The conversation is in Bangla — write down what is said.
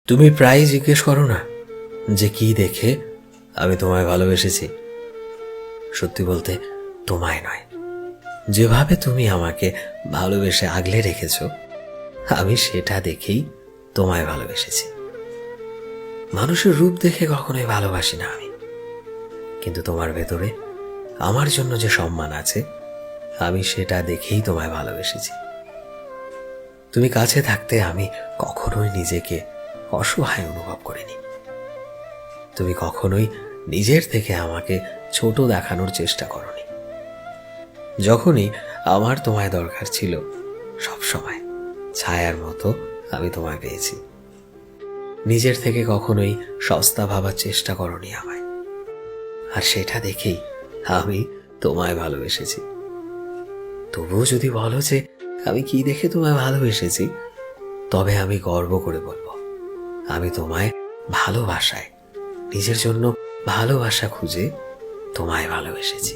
তুমি প্রায় জিজ্ঞেস করো না যে কি দেখে আমি তোমায় ভালোবেসেছি। সত্যি বলতে তোমায় নয়, যেভাবে তুমি আমাকে ভালোবেসে আগলে রেখেছ আমি সেটা দেখেই তোমায় ভালোবেসেছি। মানুষের রূপ দেখে কখনোই ভালোবাসি না আমি, কিন্তু তোমার ভেতরে আমার জন্য যে সম্মান আছে আমি সেটা দেখেই তোমায় ভালোবেসেছি। তুমি কাছে থাকতে আমি কখনোই নিজেকে অসহায় অনুভব করিনি। তুমি কখনোই নিজের থেকে আমাকে ছোট দেখানোর চেষ্টা করনি। যখনই আমার তোমায় দরকার ছিল সব সময় ছায়ার মতো আমি তোমায় পেয়েছি। নিজের থেকে কখনোই সস্তা ভাবার চেষ্টা করনি আমায়, আর সেটা দেখেই আমি তোমায় ভালোবেসেছি। তবুও যদি বলো যে আমি কি দেখে তোমায় ভালোবেসেছি, তবে আমি গর্ব করে বলবো আমি তোমায় ভালোবাসায়, নিজের জন্য ভালোবাসা খুঁজে তোমায় ভালোবেসেছি।